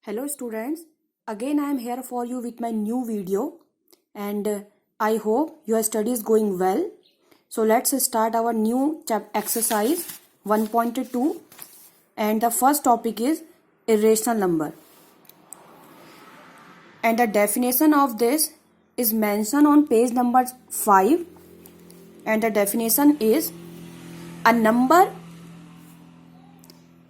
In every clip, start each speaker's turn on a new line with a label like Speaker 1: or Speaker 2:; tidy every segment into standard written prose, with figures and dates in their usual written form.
Speaker 1: Hello students, again I am here for you with my new video and I hope your study is going well. So let's start our new exercise 1.2 and the first topic is irrational number. And the definition of this is mentioned on page number 5 and the definition is a number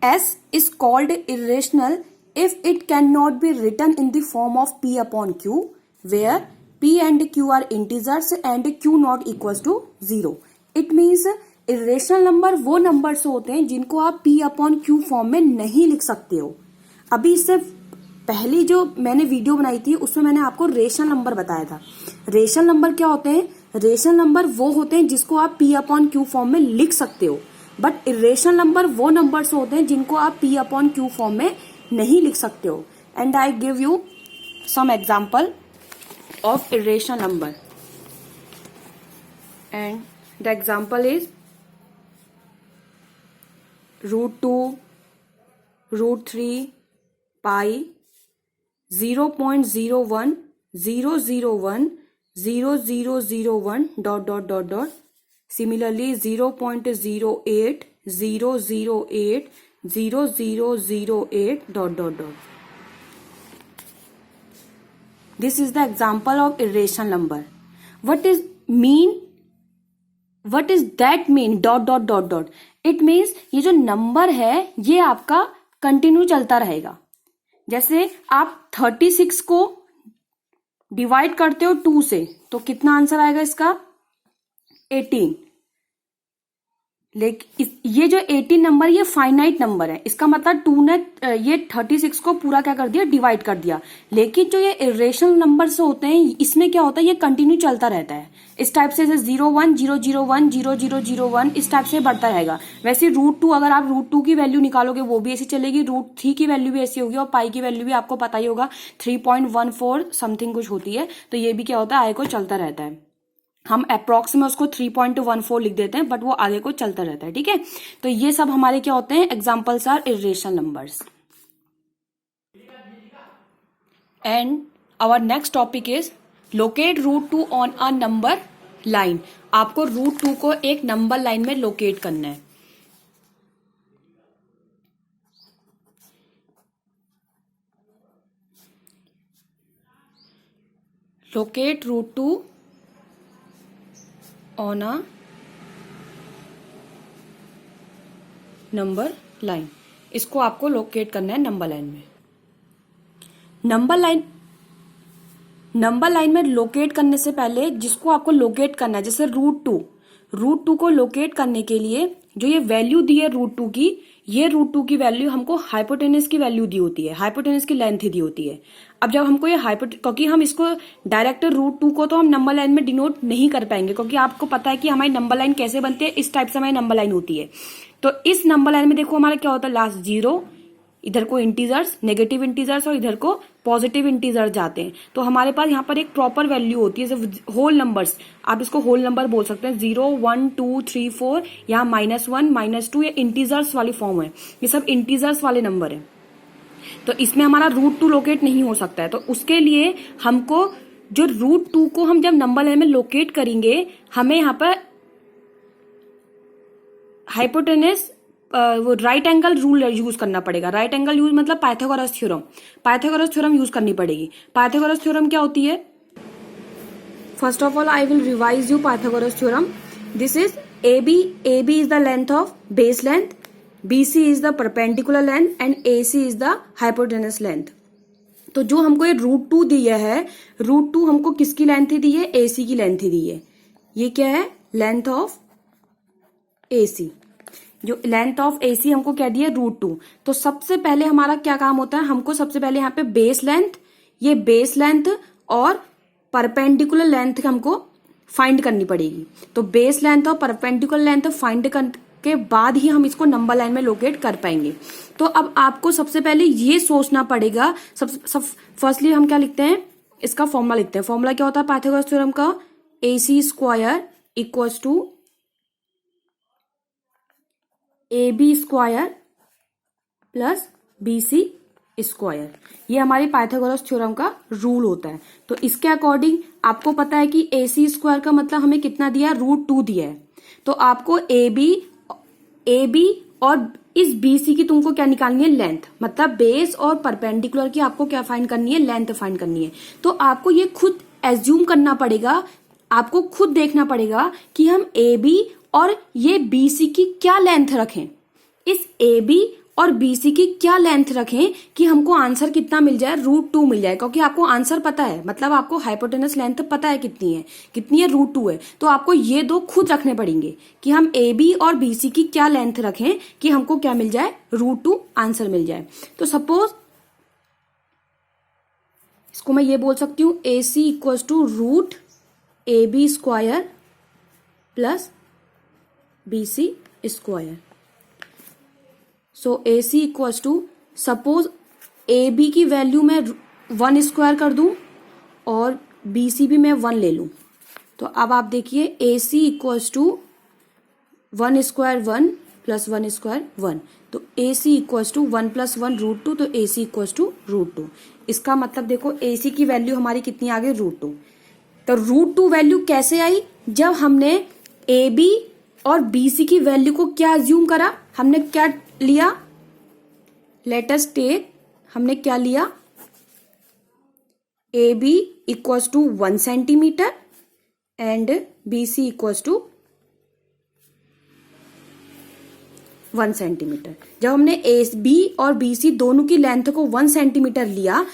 Speaker 1: S is called irrational if it cannot be written in the form of P upon Q, where P and Q are integers and Q not equals to 0. It means irrational number वो numbers होते हैं जिनको आप P upon Q form में नहीं लिख सकते हो. अभी इससे पहली जो मैंने वीडियो बनाई थी उसमें मैंने आपको रेशनल नंबर बताया था. रेशनल नंबर क्या होते हैं? रेशनल नंबर वो होते हैं जिसको आप P अपॉन Q फॉर्म में लिख सकते हो, बट इरेशनल नंबर वो नंबर्स होते हैं जिनको आप P अपॉन Q फॉर्म में नहीं लिख सकते हो. And I give you some example of irrational number and the example is √2, √3, pi, 0.01, 001, 0001 ... Similarly 0.08, 008, 0008 ... This is the example of irrational number. What is that mean ? ... It means ये जो number है ये आपका कंटिन्यू चलता रहेगा. जैसे आप 36 को डिवाइड करते हो 2 से तो कितना आंसर आएगा इसका? 18. लेकिन ये जो 18 नंबर ये फाइनाइट नंबर है, इसका मतलब 2 ने ये 36 को पूरा क्या कर दिया? डिवाइड कर दिया. लेकिन जो ये इरेशनल नंबर्स होते हैं इसमें क्या होता है? ये कंटिन्यू चलता रहता है. इस टाइप से 01, 001, 0001 इस टाइप से बढ़ता रहेगा. वैसे √2 अगर आप √2 की वैल्यू निकालोगे वो भी ऐसी चलेगी, √3 की वैल्यू भी ऐसी होगी और पाई की वैल्यू भी आपको पता ही होगा 3.14 समथिंग कुछ होती है. तो ये भी क्या होता है? आगे को चलता रहता है. हम अप्रोक्स में उसको 3.14 लिख देते हैं बट वो आगे को चलता रहता है. ठीक है, तो ये सब हमारे क्या होते हैं? Examples are irrational numbers. And our next topic is locate √2 on a number line. आपको √2 को एक नंबर लाइन में लोकेट करना है. Locate √2 on a number line. इसको आपको लोकेट करना है नंबर लाइन में. नंबर लाइन में लोकेट करने से पहले जिसको आपको लोकेट करना है, जैसे √2 को लोकेट करने के लिए जो ये वैल्यू दी है √2 की, ये √2 की वैल्यू हमको हाइपोटेनस की वैल्यू दी होती है, हाइपोटेनस की लेंथ दी होती है. अब जब हमको ये क्योंकि हम इसको डायरेक्ट √2 को तो हम नंबर लाइन में डिनोट नहीं कर पाएंगे, क्योंकि आपको पता है कि हमारी नंबर लाइन कैसे बनती है. इस टाइप से हमारी नंबर लाइन होती है. तो इस नंबर लाइन में देखो हमारा क्या होता है? लास्ट 0, इधर को इंटीजर्स, नेगेटिव इंटीजर्स और इधर को पॉजिटिव इंटीजर जाते हैं. तो हमारे पास यहाँ पर एक प्रॉपर वैल्यू होती है, जैसे होल नंबर्स, आप इसको होल नंबर बोल सकते हैं. 0, 1, 2, 3, 4, यहाँ -1, -2 ये इंटीजर्स वाली फॉर्म है. ये सब इंटीजर्स वाले नंबर है. तो इसमें हमारा √2 लोकेट नहीं हो सकता है. तो उसके लिए हमको जो √2 को हम जब नंबर लाइन में लोकेट करेंगे, हमें यहाँ पर हाइपोटेनस वो राइट एंगल रूल यूज करना पड़ेगा. राइट एंगल यूज मतलब पाइथागोरस थ्योरम यूज करनी पड़ेगी. पाइथागोरस थ्योरम क्या होती है? First of all I will revise you Pythagoras theorem. This is AB is the length of base length, BC is the perpendicular length and AC is the hypotenuse length. तो जो हमको ये √2 दिया है, √2 हमको किसकी लेंथ दी है? AC की लेंथ दी है. ये क्या है? Length of AC. जो लेंथ ऑफ AC हमको क्या दिया? √2. तो सबसे पहले हमारा क्या काम होता है? हमको सबसे पहले यहाँ पे बेस लेंथ, ये बेस लेंथ और परपेंडिकुलर लेंथ हमको फाइंड करनी पड़ेगी. तो बेस लेंथ और परपेंडिकुलर लेंथ फाइंड के बाद ही हम इसको नंबर लाइन में लोकेट कर पाएंगे. तो अब आपको सबसे पहले ये सोचना पड़ेगा. फर्स्टली हम क्या लिखते हैं? इसका फॉर्मूला लिखते हैं. फॉर्मूला क्या होता है पाइथागोरस थ्योरम का? AC² equals to AB² plus BC square. ये हमारी पाइथागोरस थ्योरम का रूल होता है। तो इसके अकॉर्डिंग आपको पता है कि AC स्क्वायर का मतलब हमें कितना दिया है, √2 दिया है। तो आपको ए बी और इस BC की तुमको क्या निकालनी है, लेंथ, मतलब बेस और परपेंडिकुलर की आपको क्या फाइंड करनी है, लेंथ फाइंड करनी है। तो आपको ये खुद एज्यूम करना पड़ेगा, आपको खुद देखना पड़ेगा कि हम AB और ये BC की क्या लेंथ रखें, इस AB और BC की क्या लेंथ रखें कि हमको आंसर कितना मिल जाए, √2 मिल जाए। क्योंकि आपको आंसर पता है, मतलब आपको हाइपोटेनस लेंथ पता है कितनी है, √2 है। तो आपको ये दो खुद रखने पड़ेंगे कि हम AB और BC की क्या लेंथ रखें कि हमको क्या मिल जाए, √2 आंसर मिल जाए। तो सपोज इसको मैं ये बोल सकती हूँ AC equals to √AB square plus BC square. So AC equals to, suppose AB की वैल्यू मैं 1 स्क्वायर कर दूं और BC भी मैं 1 ले लूं। तो अब आप देखिए AC equals to 1 square 1 plus 1 square 1। तो AC इक्वल्स टू 1 प्लस 1 √2। तो AC इक्वल्स टू √2। इसका मतलब देखो AC की वैल्यू हमारी कितनी आ गई, √2। तो √2 वैल्यू कैसे आई, जब हमने AB और BC की वैल्यू को क्या अज्यूम करा, हमने क्या लिया, लेट अस टेक, हमने क्या लिया, AB equals to 1 centimetre and BC equals to 1 centimetre. जब हमने AB और BC दोनों की लेंथ को 1 सेंटीमीटर लिया,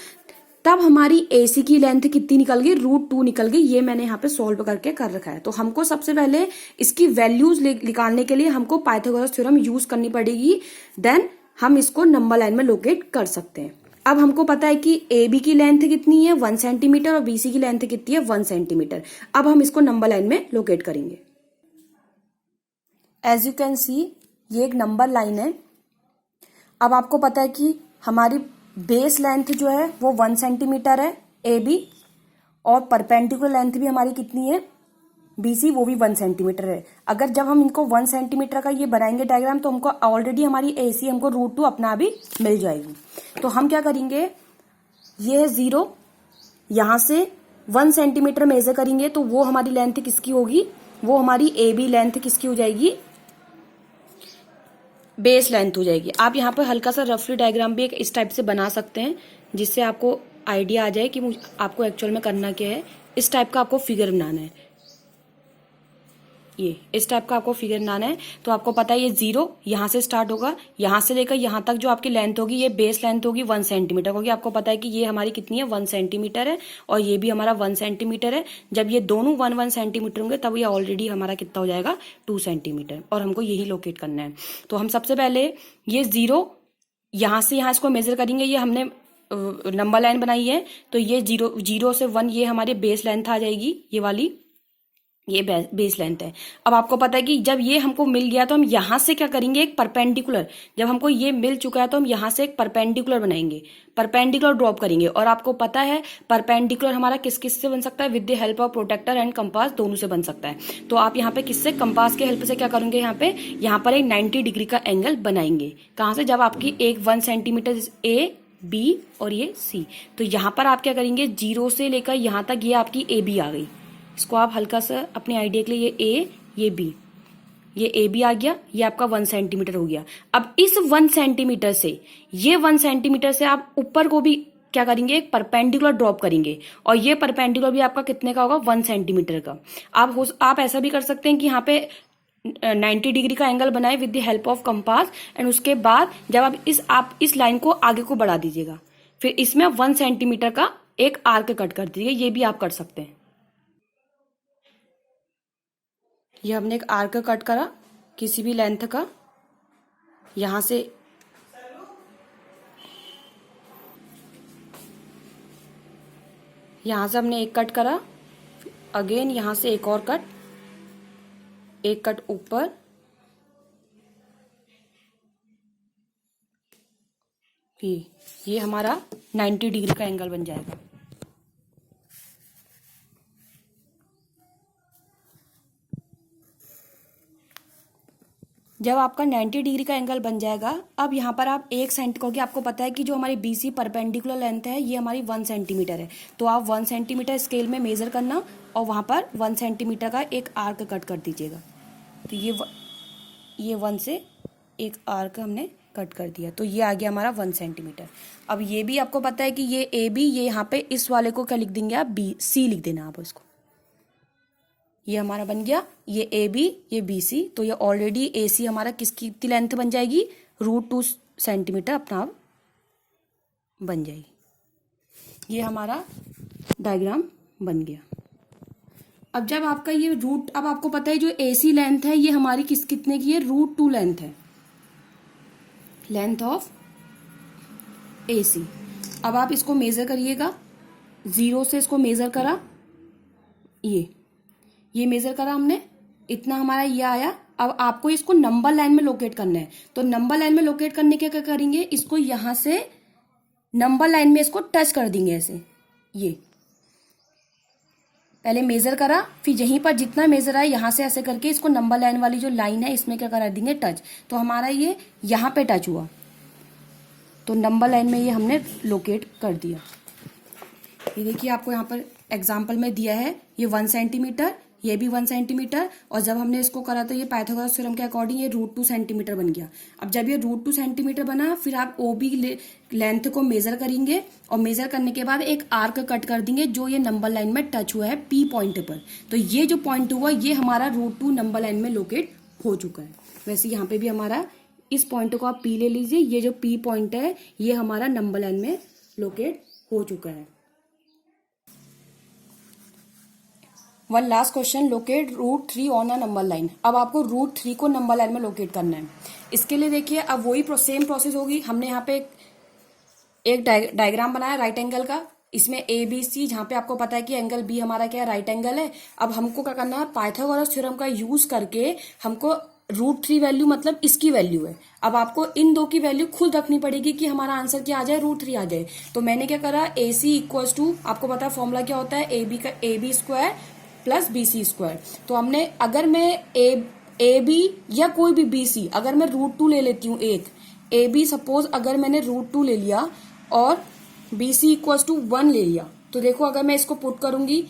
Speaker 1: तब हमारी AC की लेंथ कितनी निकल गई, √2 निकल गई। ये मैंने यहाँ पे सॉल्व करके कर रखा है। तो हमको सबसे पहले इसकी वैल्यूज निकालने के लिए हमको पाइथागोरस थ्योरम यूज करनी पड़ेगी, देन हम इसको नंबर लाइन में लोकेट कर सकते हैं। अब हमको पता है कि AB की लेंथ कितनी है, 1 सेंटीमीटर, और BC की लेंथ कितनी है, 1 सेंटीमीटर। अब हम इसको नंबर लाइन में लोकेट करेंगे। एज यू कैन सी, ये एक नंबर लाइन है। अब आपको पता है कि हमारी बेस लेंथ जो है वो 1 सेंटीमीटर है AB, और परपेंडिकुलर लेंथ भी हमारी कितनी है, BC, वो भी 1 सेंटीमीटर है। अगर जब हम इनको 1 सेंटीमीटर का ये बनाएंगे डायग्राम, तो हमको ऑलरेडी हमारी AC हमको √2 अपना भी मिल जाएगी। तो हम क्या करेंगे, ये 0 यहां से 1 सेंटीमीटर मेजर करेंगे, तो वो हमारी लेंथ किसकी होगी, वो हमारी AB लेंथ किसकी हो जाएगी, बेस लेंथ हो जाएगी। आप यहाँ पर हल्का सा रफली डायग्राम भी एक इस टाइप से बना सकते हैं, जिससे आपको आइडिया आ जाए कि आपको एक्चुअल में करना क्या है। इस टाइप का आपको फिगर बनाना है, ये इस टाइप का आपको फिगर बनाना है। तो आपको पता है ये 0 यहाँ से स्टार्ट होगा, यहाँ से लेकर यहाँ तक जो आपकी लेंथ होगी, ये बेस लेंथ होगी 1 सेंटीमीटर, क्योंकि आपको पता है कि ये हमारी कितनी है, 1 सेंटीमीटर है, और ये भी हमारा 1 सेंटीमीटर है। जब ये दोनों 1 सेंटीमीटर होंगे, तब ये ऑलरेडी हमारा कितना हो जाएगा, 2 सेंटीमीटर, और हमको यही लोकेट करना है। तो हम सबसे पहले ये 0 यहाँ से यहाँ इसको मेजर करेंगे, ये हमने नंबर लाइन बनाई है। तो ये 0 से 1 ये हमारी बेस लेंथ आ जाएगी, ये वाली ये बेस लेंथ है। अब आपको पता है कि जब ये हमको मिल गया, तो हम यहां से क्या करेंगे, एक परपेंडिकुलर, जब हमको ये मिल चुका है तो हम यहां से एक परपेंडिकुलर बनाएंगे, परपेंडिकुलर ड्रॉप करेंगे। और आपको पता है परपेंडिकुलर हमारा किस किस से बन सकता है, with the help of protractor and compass, दोनों से बन सकता है। तो आप यहाँ पे किससे, कंपास के हेल्प से क्या करेंगे, यहाँ पर एक 90 डिग्री का एंगल बनाएंगे। कहां से, जब आपकी एक 1 सेंटीमीटर AB और ये C, तो यहाँ पर आप क्या करेंगे, 0 से लेकर यहाँ तक ये आपकी AB आ गई। इसको आप हल्का सा अपने आइडिया के लिए, ये A ये B, ये AB आ गया, ये आपका 1 सेंटीमीटर हो गया। अब इस 1 सेंटीमीटर से, ये 1 सेंटीमीटर से आप ऊपर को भी क्या करेंगे, एक परपेंडिकुलर ड्रॉप करेंगे, और ये परपेंडिकुलर भी आपका कितने का होगा, 1 सेंटीमीटर का। आप ऐसा भी कर सकते हैं कि यहाँ पे 90 डिग्री का एंगल बनाए with the help of compass, and उसके बाद जब आप इस लाइन को आगे को बढ़ा दीजिएगा, फिर इसमें 1 सेंटीमीटर का एक आर्क कट कर दीजिए, ये भी आप कर सकते हैं। ये हमने एक आर्क कट करा किसी भी लेंथ का, यहां से हमने एक कट करा, अगेन यहां से एक और कट, एक कट ऊपर, ये हमारा 90 डिग्री का एंगल बन जाएगा। जब आपका 90 डिग्री का एंगल बन जाएगा, अब यहाँ पर आप 1 सेंट, क्योंकि आपको पता है कि जो हमारी BC परपेंडिकुलर लेंथ है ये हमारी 1 सेंटीमीटर है, तो आप 1 सेंटीमीटर स्केल में मेजर करना और वहाँ पर 1 सेंटीमीटर का एक आर्क कट कर दीजिएगा। तो ये 1 से एक आर्क हमने कट कर दिया, तो ये आ गया हमारा 1 सेंटीमीटर। अब ये भी आपको पता है कि ये AB, ये यहाँ पे इस वाले को क्या लिख देंगे आप, BC लिख देना आप उसको। ये हमारा बन गया, ये AB, ये BC, तो ये ऑलरेडी AC हमारा किसकी कितनी लेंथ बन जाएगी, √2 सेंटीमीटर अपना आप बन जाएगी। ये हमारा डायग्राम बन गया। अब जब आपका ये अब आपको पता है जो AC लेंथ है ये हमारी कितने की है, √2 लेंथ है, लेंथ ऑफ AC। अब आप इसको मेजर करिएगा, 0 से इसको मेजर करा, ये मेजर करा हमने, इतना हमारा ये आया। अब आपको इसको नंबर लाइन में लोकेट करना है, तो नंबर लाइन में लोकेट करने के क्या करेंगे, इसको यहां से नंबर लाइन में इसको टच कर देंगे ऐसे। ये पहले मेजर करा, फिर यहीं पर जितना मेजर आया यहां से ऐसे करके इसको नंबर लाइन वाली जो लाइन है इसमें क्या करा देंगे, टच। तो हमारा ये यहां पे टच हुआ, तो नंबर लाइन में ये हमने लोकेट कर दिया। ये देखिए आपको यहाँ पर एग्जाम्पल में दिया है, ये 1 सेंटीमीटर, ये भी 1 सेंटीमीटर, और जब हमने इसको करा तो ये पाइथागोरस थ्योरम के अकॉर्डिंग ये √2 सेंटीमीटर बन गया। अब जब ये √2 सेंटीमीटर बना, फिर आप OB लेंथ को मेजर करेंगे और मेजर करने के बाद एक आर्क कट कर देंगे जो ये नंबर लाइन में टच हुआ है P पॉइंट पर। तो ये जो पॉइंट हुआ ये हमारा √2 नंबर लाइन में लोकेट हो चुका है। वैसे यहाँ पे भी हमारा इस पॉइंट को आप P ले लीजिए, ये जो P पॉइंट है ये हमारा नंबर लाइन में लोकेट हो चुका है। One last question, locate √3 on a number line. अब आपको √3 को नंबर लाइन में लोकेट करना है। इसके लिए देखिए अब वही सेम प्रोसेस होगी। हमने यहाँ पे एक डायग्राम बनाया राइट एंगल का, इसमें ABC, जहां पे आपको पता है कि एंगल B हमारा क्या है, राइट एंगल है। अब हमको क्या करना है, पाइथागोरस थ्योरम का यूज करके हमको √3 वैल्यू मतलब इसकी वैल्यू है। अब आपको इन दो की वैल्यू खुद रखनी पड़ेगी कि हमारा आंसर क्या आ जाए, √3 आ जाए। तो मैंने क्या करा, AC इक्वल्स टू, आपको पता है फॉर्मूला क्या होता है, AB square plus BC square. तो हमने, अगर मैं AB या कोई भी BC, अगर मैं √2 ले लेती हूँ, एक AB सपोज अगर मैंने √2 ले लिया और BC इक्वल्स टू 1 ले लिया, तो देखो अगर मैं इसको पुट करूंगी,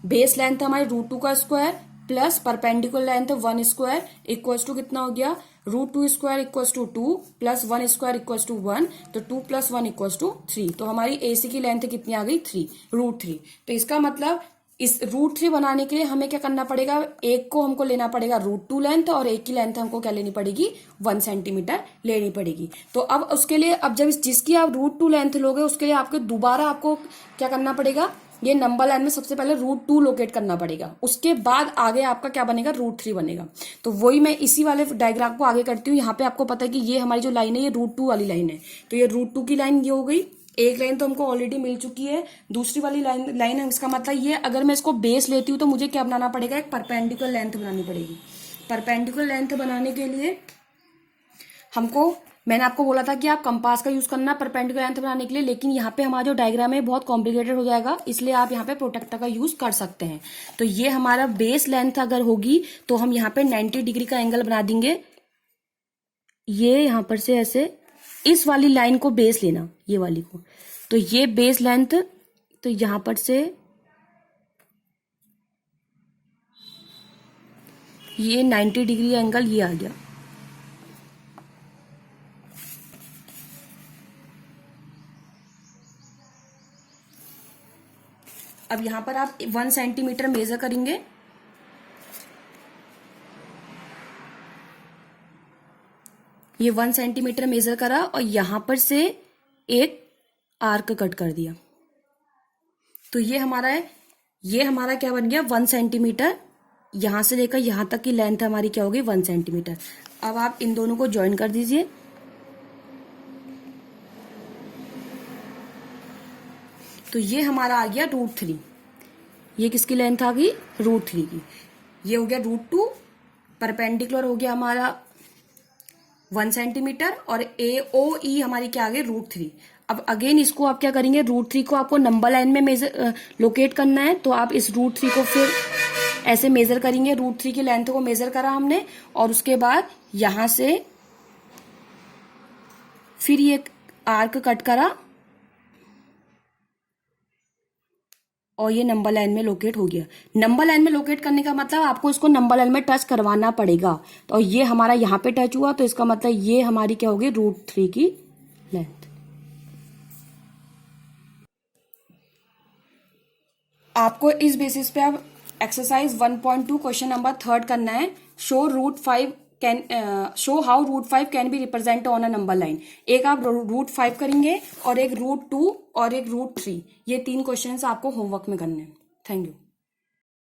Speaker 1: बेस लेंथ हमारी √2 का square plus perpendicular length 1 square equals to कितना हो गया, √2 square equals to 2 plus 1 square equals to 1, तो 2 प्लस 1 इक्वल्स टू 3। तो हमारी AC की लेंथ कितनी आ गई, 3, √3। तो इसका मतलब इस √3 बनाने के लिए हमें क्या करना पड़ेगा, एक को हमको लेना पड़ेगा √2 लेंथ और एक की लेंथ हमको क्या लेनी पड़ेगी, 1 सेंटीमीटर लेनी पड़ेगी। तो अब उसके लिए, अब जब जिसकी आप √2 लेंथ लोगे उसके लिए आपको दोबारा आपको क्या करना पड़ेगा, ये नंबर लाइन में सबसे पहले √2 लोकेट करना पड़ेगा, उसके बाद आगे आपका क्या बनेगा, √3 बनेगा। तो वही मैं इसी वाले डायग्राम को आगे करती हूँ। यहाँ पे आपको पता है कि ये हमारी जो लाइन है ये √2 वाली लाइन है, तो ये √2 की लाइन ये हो गई। एक लाइन तो हमको ऑलरेडी मिल चुकी है, दूसरी वाली लाइन है, इसका मतलब ये, अगर मैं इसको बेस लेती हूँ तो मुझे क्या बनाना पड़ेगा, एक परपेंडिकुलर लेंथ बनानी पड़ेगी। परपेंडिकुलर लेंथ बनाने के लिए हमको, मैंने आपको बोला था कि आप कंपास का यूज करना परपेंडिकुलर लेंथ बनाने के लिए, लेकिन यहाँ पे हमारा जो डायग्राम है बहुत कॉम्प्लिकेटेड हो जाएगा, इसलिए आप यहाँ पे प्रोटेक्टर का यूज कर सकते हैं। तो ये हमारा बेस लेंथ अगर होगी तो हम यहाँ पे 90 डिग्री का एंगल बना देंगे। ये यहाँ पर से ऐसे इस वाली लाइन को बेस लेना, ये वाली को, तो ये बेस लेंथ, तो यहां पर से ये 90 डिग्री एंगल ये आ गया। अब यहां पर आप 1 सेंटीमीटर मेजर करेंगे, ये 1 सेंटीमीटर मेजर करा और यहां पर से एक आर्क कट कर दिया। तो ये हमारा है, ये हमारा क्या बन गया, 1 सेंटीमीटर, यहां से लेकर यहां तक की लेंथ हमारी क्या होगी, 1 सेंटीमीटर। अब आप इन दोनों को ज्वाइन कर दीजिए। तो ये हमारा आ गया √3। ये किसकी लेंथ आ गई, √3 की। ये हो गया √2, परपेंडिकुलर हो गया हमारा 1 सेंटीमीटर, और AOE हमारी क्या आ गई, √3। अब अगेन इसको आप क्या करेंगे, √3 को आपको नंबर लाइन में मेजर लोकेट करना है, तो आप इस √3 को फिर ऐसे मेजर करेंगे, √3 की लेंथ को मेजर करा हमने और उसके बाद यहां से फिर ये आर्क कट करा और ये नंबर लाइन में लोकेट हो गया। नंबर लाइन में लोकेट करने का मतलब आपको इसको नंबर लाइन में टच करवाना पड़ेगा। तो ये हमारा यहाँ पे टच हुआ तो इसका मतलब ये हमारी क्या होगी, √3 की लेंथ। आपको इस बेसिस पे अब एक्सरसाइज 1.2 क्वेश्चन नंबर 3 करना है। Show how √5 can be represent on a number line. एक आप √5 करेंगे और एक √2 और एक √3, ये 3 क्वेश्चंस आपको होमवर्क में करने हैं। Thank you.